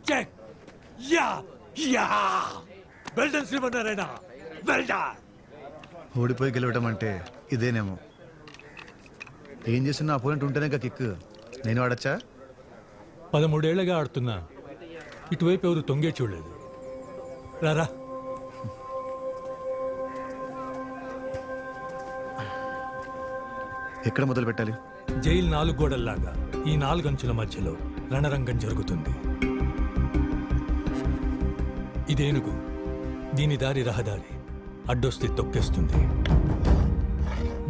Check yeah yeah well done Srimannarayana well done. ఓడిపోయి గెలవడం అంటే ఇదేనేమో. ఏం చేస్తున్నా అపోనెంట్ ఉంటేనే కిక్. నేను ఆడచ్చా? 13 ఏళ్ళగా ఆడుతున్నా, ఇటువైపు ఎవరు తొంగే చూడలేదు. రారా. ఎక్కడ మొదలు పెట్టాలి? జైలు 4 గోడల్లాగా ఈ 4 అంచుల మధ్యలో రణరంగం జరుగుతుంది. ఇదేనుగు, దీని దారి రహదారి, అడ్డొస్తే తొక్కేస్తుంది.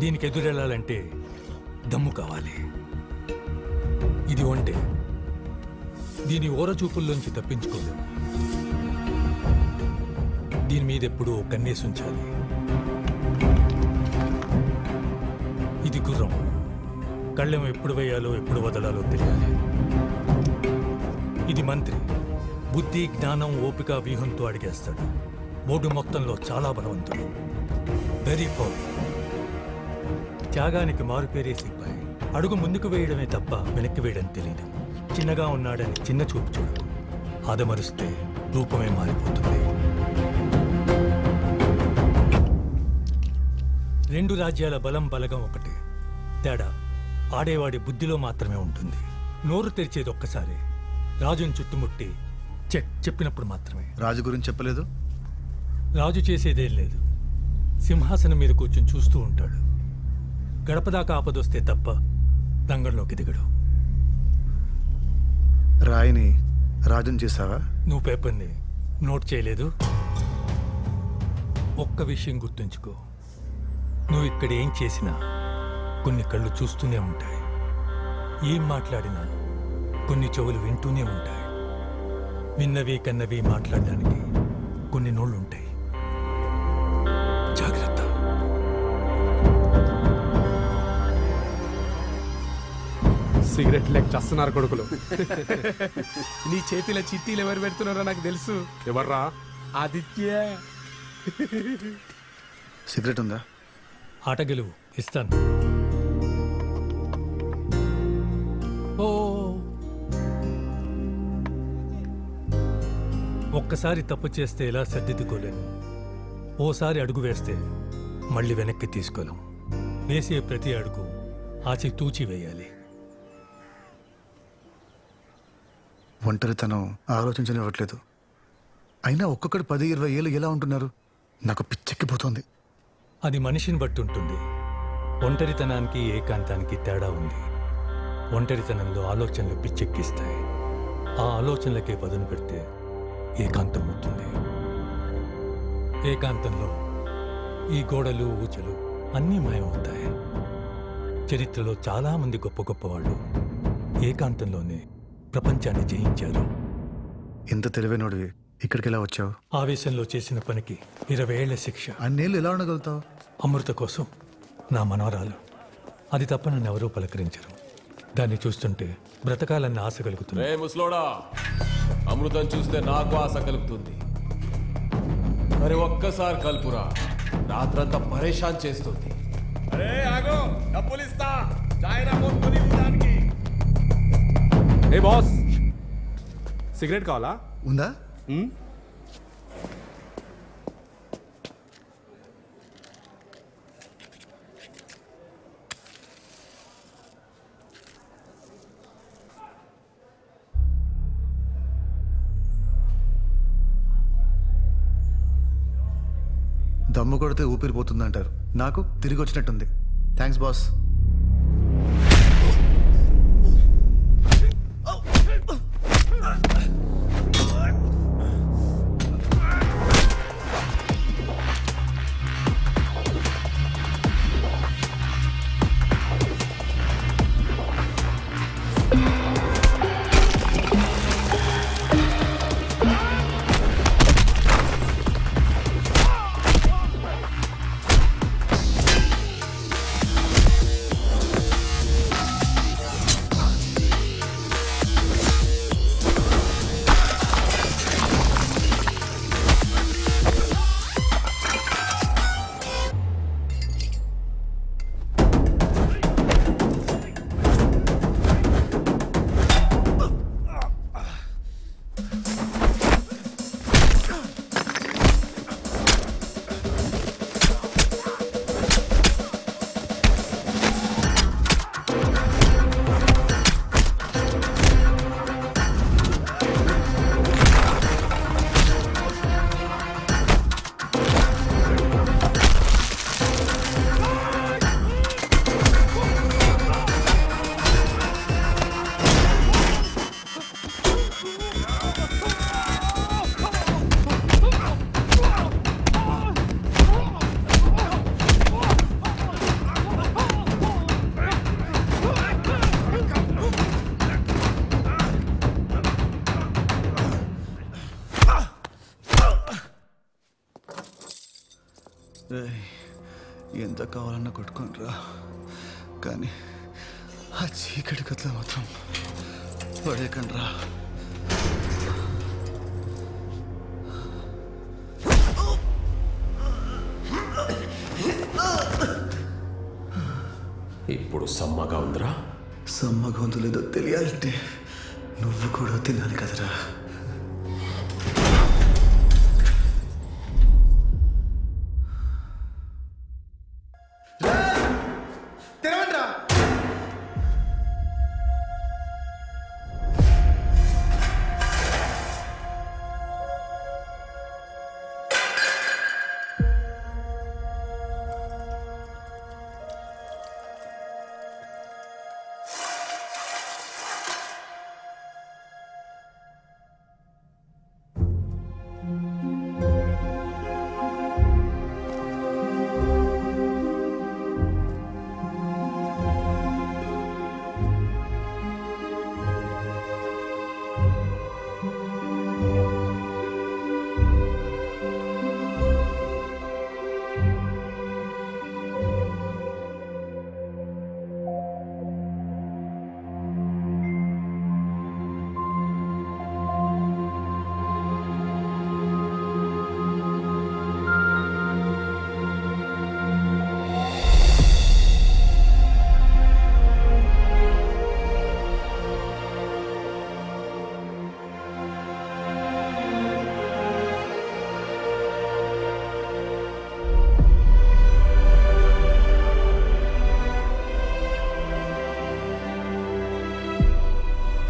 దీనికి ఎదురెళ్ళాలంటే దమ్ము కావాలి. ఇది ఒంటే, దీని ఓరచూపుల్లోంచి తప్పించుకోలేము. దీని మీద ఎప్పుడూ కన్నేసుంచాలి. ఇది గుర్రం, కళ్ళెం ఎప్పుడు వేయాలో ఎప్పుడు వదలాలో తెలియాలి. ఇది మంత్రి, బుద్ధి జ్ఞానం ఓపిక వ్యూహంతో అడిగేస్తాడు. బోర్డు మొత్తంలో చాలా బలవంతుడు, వెరీ పవర్ఫుల్. త్యాగానికి మారుపేరే సిపాయి. అడుగు ముందుకు వేయడమే తప్ప వెనక్కి వేయడం తెలియదు. చిన్నగా ఉన్నాడని చిన్న చూపు చూడకు, ఆదమరుస్తే రూపమే మారిపోతుంది. 2 రాజ్యాల బలం బలగం ఒకటే, తేడా ఆడేవాడి బుద్ధిలో మాత్రమే ఉంటుంది. నోరు తెరిచేది ఒక్కసారి, రాజును చుట్టుముట్టి చెక్ చెప్పినప్పుడు మాత్రమే. రాజు గురించి చెప్పలేదు? రాజు చేసేదేం లేదు, సింహాసనం మీద కూర్చొని చూస్తూ ఉంటాడు. గడపదాకా ఆపదొస్తే తప్ప రంగంలోకి దిగడు. రాయిని రాజుని చేసావా? నువ్వు పేపర్ని నోట్ చేయలేదు. ఒక్క విషయం గుర్తుంచుకో, నువ్వు ఇక్కడ ఏం చేసినా కొన్ని కళ్ళు చూస్తూనే ఉంటాయి. ఏం మాట్లాడినా కొన్ని చెవులు వింటూనే ఉంటాయి. విన్నవి కన్నవి మాట్లాడడానికి కొన్ని నోళ్ళు ఉంటాయి. జాగ్రత్త. సిగరెట్ లెక్క చేస్తున్నారు కొడుకులు. నీ చేతిలో చిట్టీలు ఎవరు పెడుతున్నారో నాకు తెలుసు. ఎవర్రా? ఆదిత్య. సిగరెట్ ఉందా? ఆట గెలువు ఇస్తాను. ఓ ఒక్కసారి తప్పు చేస్తే ఎలా సర్దిద్దుకోలేను. ఓసారి అడుగు వేస్తే మళ్ళీ వెనక్కి తీసుకోలేం. వేసే ప్రతి అడుగు ఆచి తూచి వేయాలి. ఒంటరితనం ఆలోచించనివ్వట్లేదు. అయినా ఒక్కొక్కడు 10-20 ఏళ్ళు ఎలా ఉంటున్నారు? నాకు పిచ్చెక్కిపోతుంది. అది మనిషిని బట్టి ఉంటుంది. ఒంటరితనానికి ఏకాంతానికి తేడా ఉంది. ఒంటరితనంలో ఆలోచనలు పిచ్చెక్కిస్తాయి. ఆ ఆలోచనలకే పదును పెడితే ఏకాంతం అవుతుంది. ఏకాంతంలో ఈ గోడలు ఊచలు అన్నీ మాయమవుతాయి. చరిత్రలో చాలామంది గొప్ప గొప్ప వాళ్ళు ఏకాంతంలోనే ప్రపంచాన్ని జయించారు. ఇంత తెలివైనోడివి ఇక్కడికి ఎలా వచ్చావు? ఆవేశంలో చేసిన పనికి 20 ఏళ్ల శిక్ష. అన్నేళ్ళు ఎలా ఉండగలుగుతావు? అమృత కోసం నా మనవరాలు. అది తప్ప నన్ను ఎవరూ పలకరించరు. దాన్ని చూస్తుంటే బ్రతకాలన్న ఆశ కలుగుతుంది. ముసలోడా, అమృతం చూస్తే నాకు ఆశ కలుగుతుంది. మరి ఒక్కసారి కలుపురా, రాత్రంతా పరేషాన్ చేస్తుంది. అరే ఆగో, డబ్బులు ఇస్తా. ఏ బాస్, సిగరెట్ కావాలా? ఉందా? దమ్ము కొడితే ఊపిరిపోతుందంటారు. నాకు తిరిగి వచ్చినట్టుంది. Thanks boss. ఎంత కావాలన్నా కొట్టుకొని రా, కానీ ఆ చీకటి కథలో మాత్రం పడేకండి రా. ఇప్పుడు సమ్మగా ఉందిరా. సమ్మ గొంతులేదో తెలియాలంటే నువ్వు కూడా తినాలి కదరా.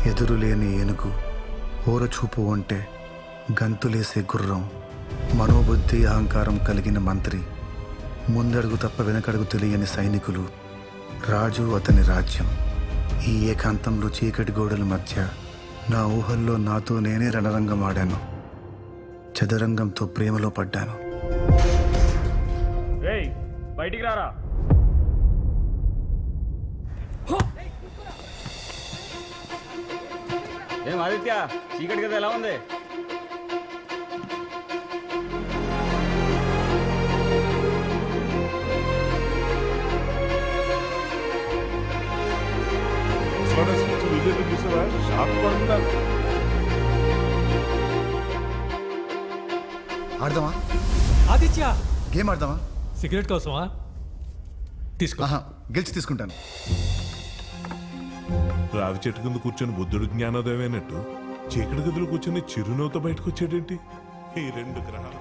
ఎదురులేని ఏనుగు, ఓరచూపు అంటే గంతులేసే గుర్రం, మనోబుద్ధి అహంకారం కలిగిన మంత్రి, ముందడుగు తప్ప వెనకడుగు తెలియని సైనికులు, రాజు అతని రాజ్యం. ఈ ఏకాంతంలో చీకటి గోడల మధ్య నా ఊహల్లో నాతో నేనే రణరంగం ఆడాను. చదరంగంతో ప్రేమలో పడ్డాను. బయటికి రారా. ఏం ఆదిత్య, చీకటి కదా ఎలా ఉంది? ఆడదామా? ఆదిత్య, గేమ్ ఆడదామా? సిగరెట్ కోసమా? తీసుకో. గెలిచి తీసుకుంటాను. రావి చెట్టు కింద కూర్చొని బుద్ధుడు జ్ఞానోదయం అయినట్టు చీకటి గదిలో కూర్చొని చిరునవ్వుతో బయటకు వచ్చేటేంటి ఈ రెండు గ్రహాలు?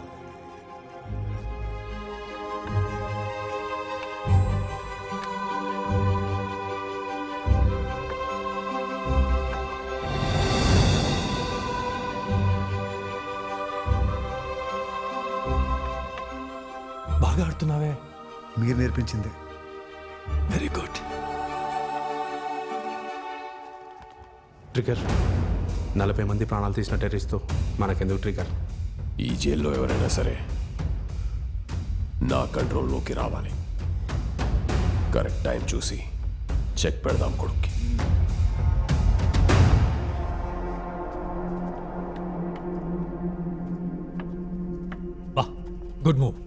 బాగా ఆడుతున్నావే. మీరు నేర్పించింది. Very good. ట్రిగర్, 40 మంది ప్రాణాలు తీసిన టెర్రరిస్ట్తో మనకెందుకు ట్రిగర్? ఈ జైల్లో ఎవరైనా సరే నా కంట్రోల్లోకి రావాలి. కరెక్ట్ టైం చూసి చెక్ పెడదాం కొడుక్కి. Good move.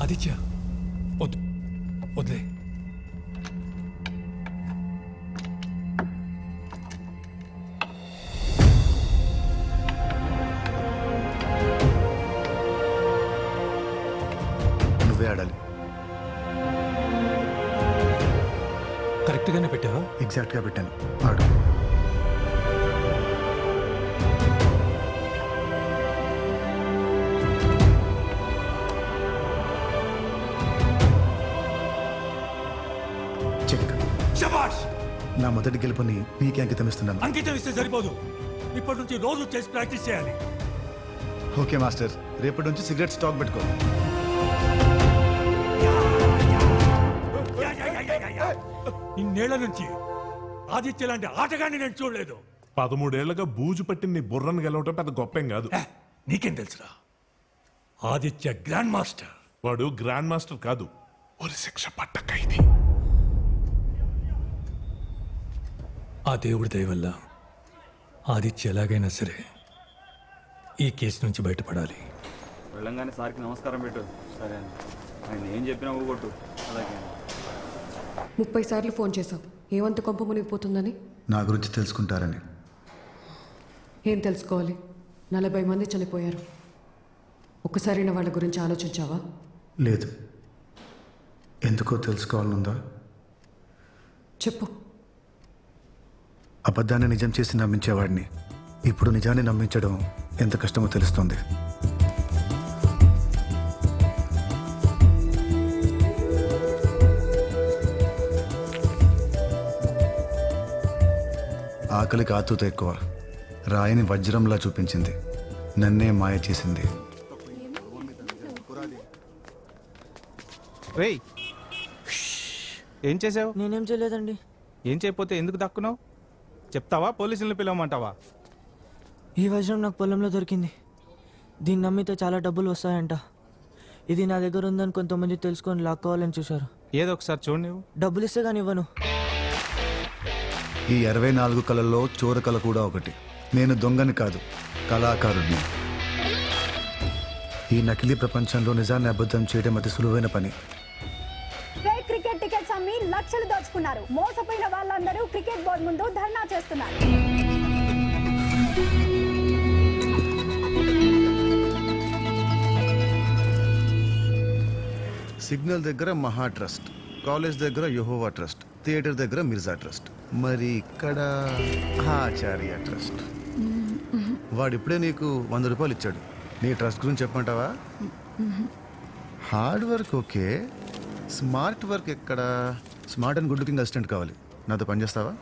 ఆదిత్య, వద్దు, వదిలే. నువ్వే ఆడాలి. కరెక్ట్గానే పెట్టావా? ఎగ్జాక్ట్గా పెట్టాను. ఆడు. నా మొదటి గెలుపుని మీకే అంకితం ఇస్తున్నాను. అంకితం ఇస్తే సరిపోదు, ఇప్పటి నుంచి రోజు చేసి ప్రాక్టీస్ చేయాలి. ఓకే మాస్టర్, రేపటి నుంచి సిగరెట్ స్టాక్ పెట్టుకో. ఇన్నేళ్ల నుంచి ఆదిత్య లాంటి ఆటగాన్ని నేను చూడలేదు. 13 ఏళ్లుగా బూజు పట్టి నీ బుర్రను గెలవటం పెద్ద గొప్పేం కాదు. నీకేం తెలుసురా? Aditya grand master. వాడు గ్రాండ్ మాస్టర్ కాదు, ஒரு శిక్ష పట్ట ఖైదీ. ఆ దేవుడి దయ వల్ల ఆదిత్య ఎలాగైనా సరే ఈ కేసు నుంచి బయటపడాలి. వెళ్ళంగానే సార్కి నమస్కారం పెట్టు. సరే అండి, ఆయన ఏం చెప్పినా ఊగొట్టు. అలాగే 30 సార్లు ఫోన్ చేశావు. ఏమంత కొంప మునిగిపోతుందని? నా గురించి తెలుసుకుంటారని. ఏం తెలుసుకోవాలి? 40 మంది చనిపోయారు. ఒక్కసారైనా వాళ్ళ గురించి ఆలోచించావా? లేదు. ఎందుకో తెలుసుకోవాలనుందా? చెప్పు. అబద్ధాన్ని నిజం చేసి నమ్మించేవాడిని ఇప్పుడు నిజాన్ని నమ్మించడం ఎంత కష్టమో తెలుస్తుంది. ఆకలికి ఆతృత ఎక్కువ. రాయిని వజ్రంలా చూపించింది, నన్నే మాయ చేసింది. రేయ్, ఏం చేసావు? నేనేం చేయలేదండి. ఏం చేయకపోతే ఎందుకు దక్కున్నావు? చెప్తావా, పోలీసులను పిలవమంటావా? ఈ వజ్రం నాకు పొలంలో దొరికింది. దీన్ని నమ్మితే చాలా డబ్బులు వస్తాయంట. ఇది నా దగ్గర ఉందని కొంతమంది తెలుసుకొని లాక్కోవాలని చూశారు. ఏదో ఒకసారి చూడు. నువ్వు డబ్బులు ఇస్తే కానీ ఇవ్వను. ఈ 64 కళల్లో చోర కళ కూడా ఒకటి. నేను దొంగని కాదు, కళాకారుడిని. ఈ నకిలీ ప్రపంచంలో నిజాన్ని అబద్ధం చేయడం అతి సులువైన పని. క్రికెట్ టికెట్స్ అమ్మి లక్షలు దోచుకున్నారు. మోసపోయిన వాళ్ళందరూ క్రికెట్ బోర్డు ముందు ధర్నా చేస్తున్నారు. సిగ్నల్ దగ్గర మహా ట్రస్ట్, కాలేజ్ దగ్గర యెహోవా ట్రస్ట్, థియేటర్ దగ్గర మిర్జా ట్రస్ట్, మరి ఇక్కడ ఆచార్య ట్రస్ట్. వాడిప్పుడే నీకు 100 రూపాయలు ఇచ్చాడు. నీ ట్రస్ట్ గురించి చెప్పమంటావా? Hard work okay, smart work ఎక్కడ? Smart and good looking assistant కావాలి. నాతో పనిచేస్తావా?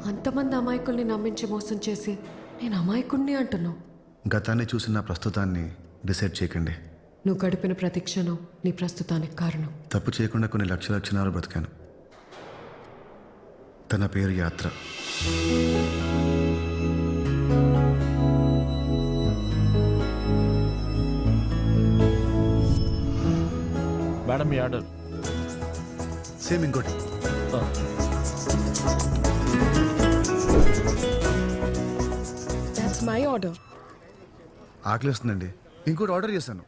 అంతమంది అమాయకుల్ని నమ్మించి మోసం చేసి నేను అమాయకుణ్ణి అంటున్నావు. గతాన్ని చూసిన ప్రస్తుతాన్ని డిసైడ్ చేయకండి. నువ్వు గడిపిన ప్రతి క్షణం నీ ప్రస్తుతానికి కారణం. తప్పు చేయకుండా కొన్ని లక్షల క్షణాలు బ్రతికాను. తన పేరు యాత్ర. మేడం, మీ ఆర్డర్. సేమ్ ఇంకోటి. That's my order. ఆకలిస్తుందండి, ఇంకోటి ఆర్డర్ చేశాను.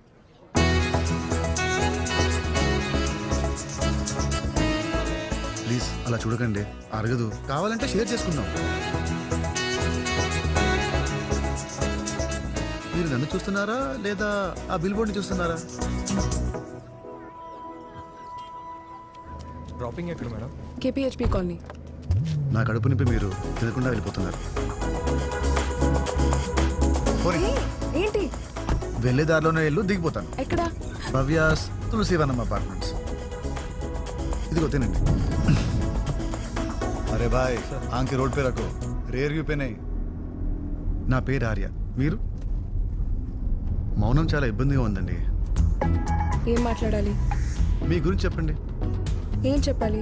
ప్లీజ్ అలా చూడకండి, అరగదు. కావాలంటే షేర్ చేసుకుందాం. మీరు నన్ను చూస్తున్నారా లేదా ఆ బిల్ బోర్డ్ని చూస్తున్నారా? డ్రాపింగ్ ఎక్కడ మేడం? KPHP colony. నా కడుపు నింపి మీరు తినకుండా వెళ్ళిపోతున్నారు. ఏంటి? వెళ్ళే దారిలోనే వెళ్ళు, దిగిపోతాను. ఎక్కడ? భవ్యాస్ తులసివనం అపార్ట్మెంట్స్. ఇదిగో తినండి. అరే బాయ్, ఆంకి రోడ్ పే రకో, రేర్ వ్యూ పే నై. నా పేరు ఆర్య. మీరు? మౌనం చాలా ఇబ్బందిగా ఉందండి. ఏం మాట్లాడాలి? మీ గురించి చెప్పండి. ఏం చెప్పాలి?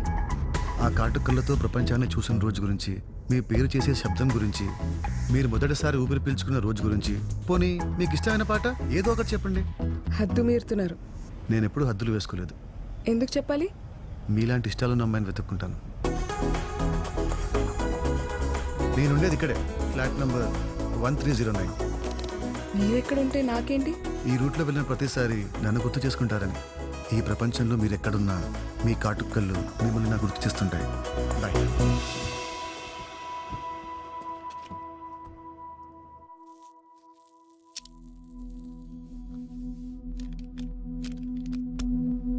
ఆ కాటుకళ్ళతో ప్రపంచాన్ని చూసిన రోజు గురించి, మీ పేరు చేసే శబ్దం గురించి, మీరు మొదటిసారి ఊపిరి పీల్చుకున్న రోజు గురించి, పోనీ మీకు ఇష్టమైన పాట ఏదో ఒకటి చెప్పండి. హద్దు మీరుతున్నారు. నేను ఎప్పుడూ హద్దులు వేసుకోలేదు. ఎందుకు చెప్పాలి? మీలాంటి ఇష్టాలను అమ్మాయిని వెతుక్కుంటాను. నేనుండేది ఇక్కడే, ఫ్లాట్ నంబర్ 1309. మీరెక్కడుంటే నాకేంటి? ఈ రూట్లో వెళ్ళిన ప్రతిసారి నన్ను గుర్తు చేసుకుంటారని. ఈ ప్రపంచంలో మీరు ఎక్కడున్నా మీ కాటుకళ్ళు మిమ్మల్ని నాకు గుర్తు చేస్తుంటాయి. బాయ్.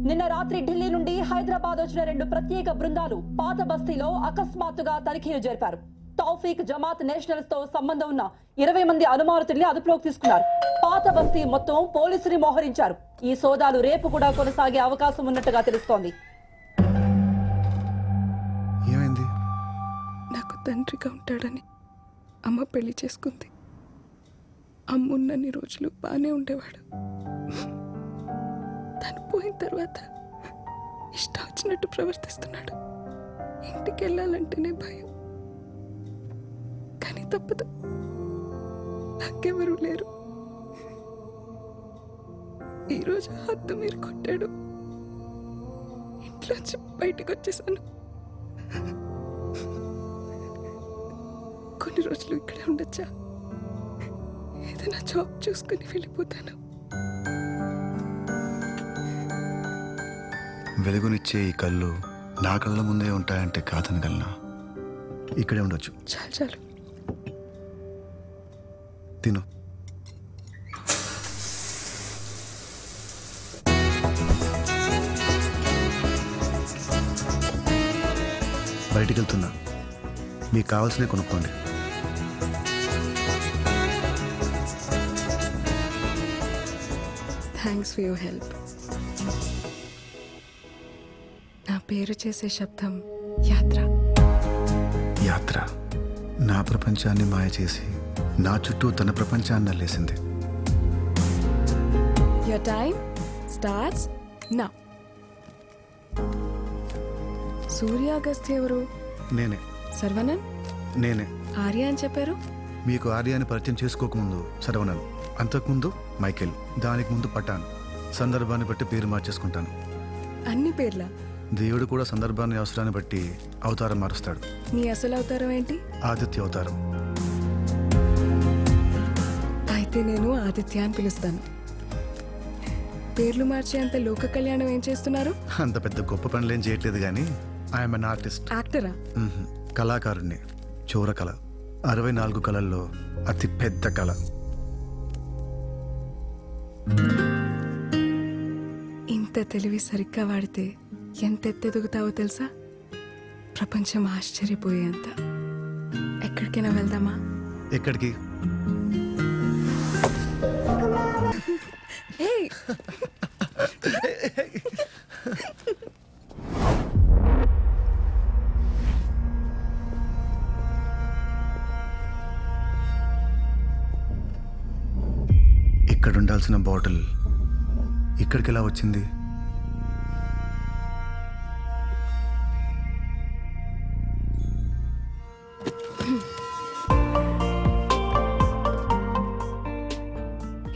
నిన్న రాత్రి ఢిల్లీ నుండి హైదరాబాద్ వచ్చిన 2 ప్రత్యేక బృందాలు పాత బస్తీలో అకస్మాత్తుగా తనిఖీలు జరిపారు. తౌఫీక్ జమాత్ నేషనల్స్ తో సంబంధం ఉన్న 20 మంది అనుమానితుల్ని అదుపులోకి తీసుకున్నారు. పాత బస్తీ మొత్తం పోలీసుని మోహరించారు. ఈ సోదాలు రేపు కూడా కొనసాగే అవకాశం ఉన్నట్టుగా తెలుస్తోంది. ఏమైంది? నాకు తండ్రిగా ఉంటాడని అమ్మ పెళ్లి చేసుకుంది. అమ్మున్నన్ని రోజులు బాగానే ఉండేవాడు. తను పోయిన తర్వాత ఇష్టం వచ్చినట్టు ప్రవర్తిస్తున్నాడు. ఇంటికి వెళ్ళాలంటేనే భయం. కానీ తప్పదు, నాకెవరూ లేరు. ఈరోజు హద్దు మీరు కొట్టాడు. ఇంట్లోంచి బయటకు వచ్చేసాను. కొన్ని రోజులు ఇక్కడే ఉండొచ్చా? ఏదైనా జాబ్ చూసుకుని వెళ్ళిపోతాను. వెలుగునిచ్చే ఈ కళ్ళు నా కళ్ళ ముందే ఉంటాయంటే కాదనగలనా? ఇక్కడే ఉండొచ్చు. చాలు చాలు, తిను. బయటికి వెళ్తున్నా, మీకు కావాల్సినవి కొనుక్కోండి. Thanks for your help. నా పేరు చేసే శబ్దం యాత్ర. యాత్ర నా ప్రపంచాన్ని మాయ చేసి నా చుట్టూ తన ప్రపంచాన్ని అల్లేసింది. Your time starts now. సూర్య అగస్త్య ఎవరు? నేనే. సర్వనన్? నేనే. ఆర్య అని చెప్పారు. మీకు ఆర్యాన్ని పరిచయం చేసుకోకముందు సర్వనన్, అంతకుముందు మైకేల్, దానికి ముందు పఠాన్. సందర్భాన్ని బట్టి పేరు మార్చేసుకుంటాను. అన్ని పేర్ల? దేవుడు కూడా సందర్భాన్ని అవసరాన్ని బట్టి అవతారం మారుస్తాడు. నీ అసలు అవతారం ఏంటి? ఆదిత్య అవతారం. అయితే నేను ఆదిత్య అని పిలుస్తాను. పేర్లు మార్చే అంత లోక కళ్యాణం ఏం చేస్తున్నారు? అంత పెద్ద గొప్ప పనులేం చేయట్లేదు కానీ ఐఎమ్ అన్ ఆర్టిస్ట్. యాక్టరా? కళాకారుణ్ణి. చోర కళ 64 కళల్లో అతి పెద్ద కళ. ఇంత తెలివి సరిగ్గా వాడితే ఎంత ఎత్తెదుగుతావో తెలుసా? ప్రపంచం ఆశ్చర్యపోయేంత. ఎక్కడికైనా వెళ్దామా? ఎక్కడికి? ఇక్కడ ఉండాల్సిన బాటిల్ ఇక్కడికి ఎలా వచ్చింది?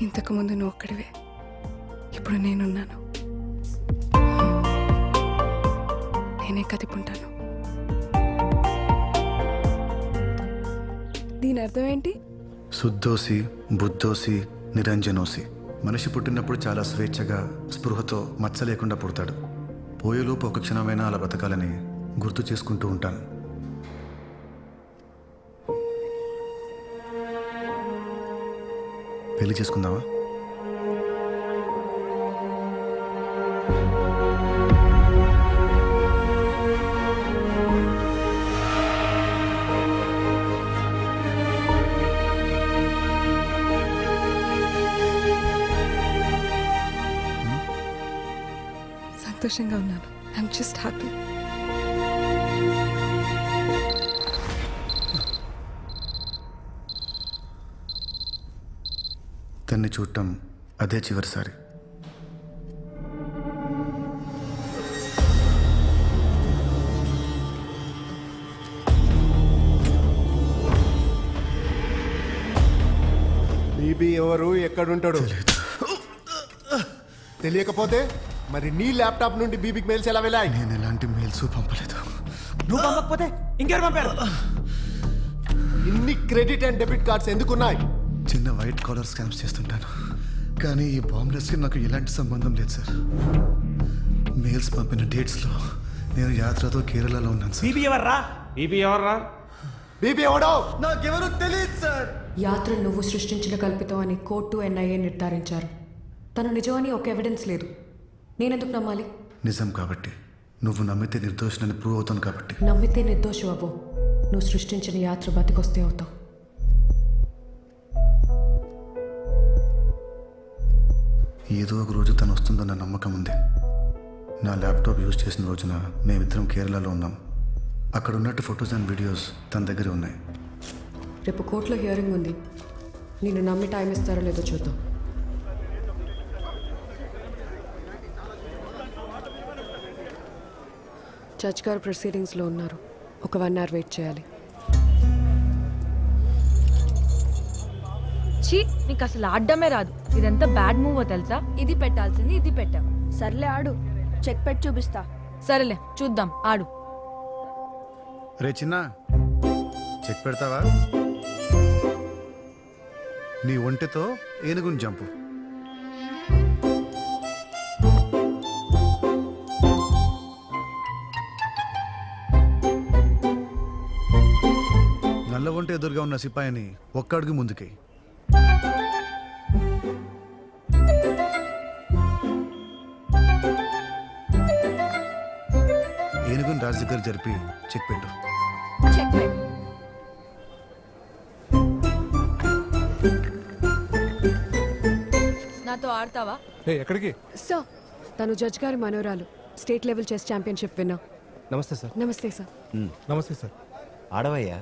ఇంతకుముందు నువ్వు ఒక్కడివే, ఇప్పుడు నేనున్నాను. నేనే కదిపుంటాను. దీని అర్థం ఏంటి? శుద్ధోసి, బుద్ధోసి, నిరంజనోసి. మనిషి పుట్టినప్పుడు చాలా స్వేచ్ఛగా, స్పృహతో, మచ్చ లేకుండా పుడతాడు. పోయేలోపు ఒక క్షణమైనా అలా బతకాలని గుర్తు చేసుకుంటూ ఉంటాను. పెళ్లి చేసుకుందామా? సంతోషంగా ఉన్నాను. I'm just happy. తన్ని చూడటం అదే చివరిసారి. బీబీ ఎవరు, ఎక్కడుంటాడు తెలియకపోతే మరి నీ ల్యాప్టాప్ నుండి బీబీకి మెయిల్స్ ఎలా వెళ్ళాయి? నేను ఎలాంటి మెయిల్స్ పంపలేదు. నువ్వు పంపకపోతే ఇంకెవరు పంపారు? ఇన్ని క్రెడిట్ అండ్ డెబిట్ కార్డ్స్ ఎందుకున్నాయి? చిన్న వైట్ కాలర్ స్కామ్స్ చేస్తుంటాను, కానీ ఈ బాంబ్లెస్కి నాకు ఎలాంటి సంబంధం లేదు సార్. మెయిల్స్ పంపిన డేట్స్లో నేను యాత్రతో కేరళలో ఉన్నాను సార్. బీబీ ఎవర్రా? బీబీ ఎవర్రా? బీబీ ఎవడో నాకెవరు తెలియదు సార్. యాత్ర నువ్వు సృష్టించిన కల్పితం అని కోర్టు ఎన్ఐఏ నిర్ధారించారు. తను నిజమని ఒక ఎవిడెన్స్ లేదు. నేనెందుకు నమ్మాలి? నిజం కాబట్టి. నువ్వు నమ్మితే నిర్దోషులని ప్రూవ్ అవుతాను కాబట్టి. నమ్మితే నిర్దోషం అవ్వు. నువ్వు సృష్టించిన యాత్ర బతికొస్తే అవుతావు. ఏదో ఒక రోజు తను వస్తుందన్న నమ్మకం ఉంది. నా ల్యాప్టాప్ యూజ్ చేసిన రోజున మేమిద్దరం కేరళలో ఉన్నాం. అక్కడ ఉన్నట్టు ఫొటోస్ అండ్ వీడియోస్ తన దగ్గర ఉన్నాయి. రేపు కోర్టులో హియరింగ్ ఉంది. నేను నమ్మి టైం ఇస్తారో లేదో చూద్దాం. జడ్జ్ గారు ప్రొసీడింగ్స్లో ఉన్నారు. ఒక 1 hour వెయిట్ చేయాలి. ఛీ, నీకు అసలు ఆడడమే రాదు. ఇదంతా బ్యాడ్ మూవ్ తెలుసా? ఇది పెట్టాల్సింది ఇది పెట్టాం. సర్లే ఆడు, చెక్ పెట్టి చూపిస్తా. సరేలే చూద్దాం, ఆడు. రే చిన్న, చెక్ పెడతావా? నీ ఒంటితో ఏనుగుని జంపు. నల్ల ఒంటి ఎదురుగా ఉన్న సిపాయిని ఒక్క అడుగు ముందుకి. ఏనుగుని రాజు దగ్గర జరిపి చెక్ పెట్టు. చెక్ పెట్టు. నాతో ఆడతావా? ఎక్కడికి? సార్, తను జడ్జ్ గారి మనోరాలు, స్టేట్ లెవెల్ చెస్ ఛాంపియన్షిప్ విన్నా. నమస్తే సార్. నమస్తే సార్. నమస్తే సార్. ఆడవయ్యా.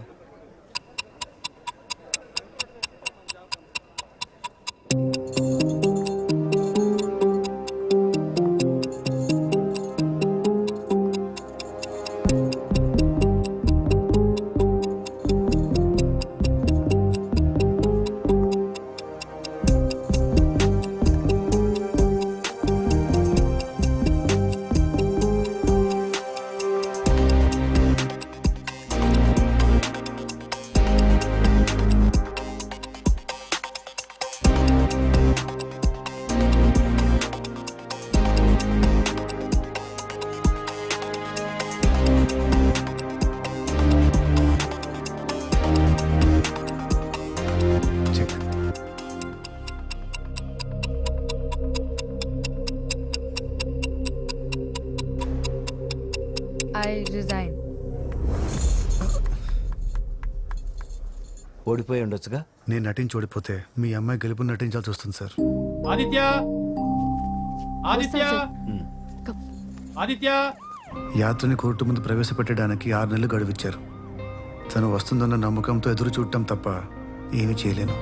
I resign. ఓడిపోయి ఉండొచ్చుగా. నేను నటించి ఓడిపోతే మీ అమ్మాయి గెలుపు నటించాల్సి వస్తుంది సార్. ఆదిత్య, ఆదిత్య, ఆదిత్య. యాత్రని కోర్టు ముందు ప్రవేశపెట్టడానికి 6 నెలలు గడువిచ్చారు. తను వస్తుందన్న నమ్మకంతో ఎదురు చూడటం తప్ప ఏమీ చేయలేను.